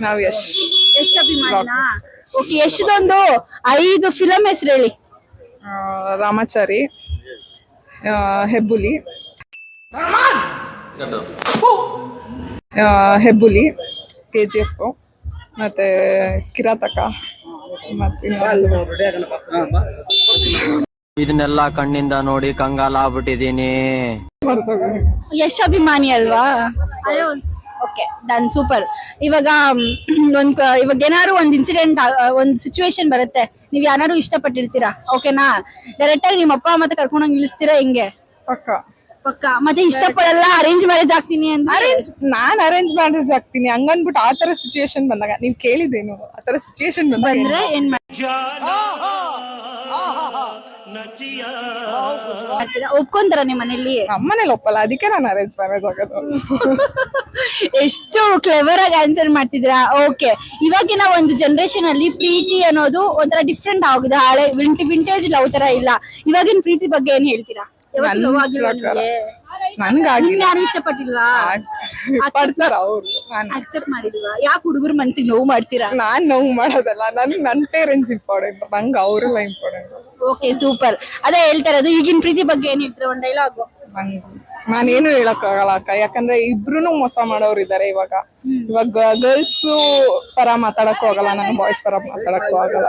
ನಾವ್ Yash ಅಭಿಮಾನಿನಾ? Okay, ಯಶ್ದೊಂದು 5 film ಹೆಸರು ಹೇಳಿ. ರಾಮಾಚಾರಿ, ಹೆಬ್ಬುಲಿ, ಹೆಬ್ಬುಲಿ, KGF, ಮತ್ತೆ ಕಿರಾತಕ, ಮತ್ತೆ ಇದನ್ನೆಲ್ಲ ಕಣ್ಣಿಂದ ನೋಡಿ ಕಂಗಾಲ ಆಗ್ಬಿಟ್ಟಿದೀನಿ. ಯಶ್ ಅಭಿಮಾನಿ ಅಲ್ವಾ? Okay, done, super. ಇವಾಗ ಇವಾಗ ಏನಾದ್ರು ಒಂದ್ ಇನ್ಸಿಡೆಂಟ್, ಒಂದ್ ಸಿಚುವೇಶನ್ ಬರುತ್ತೆ, ನೀವ್ ಯಾರು ಇಷ್ಟಪಟ್ಟಿರ್ತೀರಾ, ಓಕೆನಾ? ಡೈರೆಕ್ಟ್ ಆಗಿ ನಿಮ್ಮ ಅಪ್ಪ ಮತ್ತೆ ಕರ್ಕೊಂಡೋಗಿ ನಿಲ್ಲಿಸ್ತೀರಾ ಹಿಂಗೆ? ಪಕ್ಕ ಪಕ್ಕ. ಮತ್ತೆ ಇಷ್ಟಪಡಲ್ಲ, ಅರೇಂಜ್ ಮ್ಯಾರೇಜ್ ಆಗ್ತೀನಿ ಅಂತ? ನಾನ್ ಅರೇಂಜ್ ಮ್ಯಾರೇಜ್ ಆಗ್ತೀನಿ ಹಂಗನ್ಬಿಟ್ಟು ಆತರ ಸಿಚುಯೇಷನ್ ಬಂದಾಗ ನೀವ್ ಕೇಳಿದೇನು? ಆತರ ಸಿಚುಯೇಷನ್ ಬಂದ್ರೆ ಏನ್ ಮಾಡ್ತೀರಾ? ಒಪ್ಕೊಂತಾರ ನಿಮ್ ಮನೇಲಿ? ನಮ್ಮನೇಲಿ ಒಪ್ಪಲ್ಲ, ಅದಕ್ಕೆ ನಾನು ಅರೇಂಜ್ ಮ್ಯಾರೇಜ್ ಆಗೋದು. ಎಷ್ಟು ಕ್ಲೆವರ್ ಆಗಿ ಆನ್ಸರ್ ಮಾಡ್ತಿದ್ದೀರಾ. ಓಕೆ, ಇವಾಗಿನ ಒಂದು ಜನರೇಷನ್ ಅಲ್ಲಿ ಪ್ರೀತಿ ಅನ್ನೋದು ಒಂಥರ ಡಿಫ್ರೆಂಟ್ ಆಗಿದೆ. ಹಳೆ ವಿಂಟೇಜ್ ಲವ್ ತರ ಇಲ್ಲ. ಇವಾಗಿನ ಪ್ರೀತಿ ಬಗ್ಗೆ ಏನ್ ಹೇಳ್ತೀರಾ? ನನ್ಗಾಗಿ ಯಾರು ಇಷ್ಟಪಟ್ಟಿಲ್ವಾ? ಪಡ್ತಾರ ಅವ್ರು, ಅಕ್ಸೆಪ್ಟ್ ಮಾಡಿಲ್ವಾ? ಯಾಕೆ ಹುಡುಗರ ಮನ್ಸಿಗೆ ನೋವು ಮಾಡ್ತೀರಾ? ನಾನ್ ನೋವು ಮಾಡೋದಲ್ಲ, ನನ್ ಪೇರೆಂಟ್ಸ್ ಇಂಪಾರ್ಟೆಂಟ್, ನಂಗೆ ಅವ್ರೆಲ್ಲ ಇಂಪಾರ್ಟೆಂಟ್. Okay, super. ಅದೇ ಹೇಳ್ತಾ ಇರೋದು, ಈಗಿನ ಪ್ರೀತಿ ಬಗ್ಗೆ ಏನ್ ಹೇಳ್ತೀರಾ? ಒಂದ್ ಡೈಲಾಗ್. ನಾನೇನು ಹೇಳಕ್ ಆಗಲ್ಲ ಅಕ್ಕ, ಯಾಕಂದ್ರೆ ಇಬ್ರು ಮೋಸ ಮಾಡೋರು ಇದಾರೆ ಇವಾಗ ಗರ್ಲ್ಸ್ ಪರ ಮಾತಾಡಕ್ಕೂ ಆಗಲ್ಲ, ನಾನು ಬಾಯ್ಸ್ ಪರ ಮಾತಾಡಕ್ಕೂ ಆಗಲ್ಲ.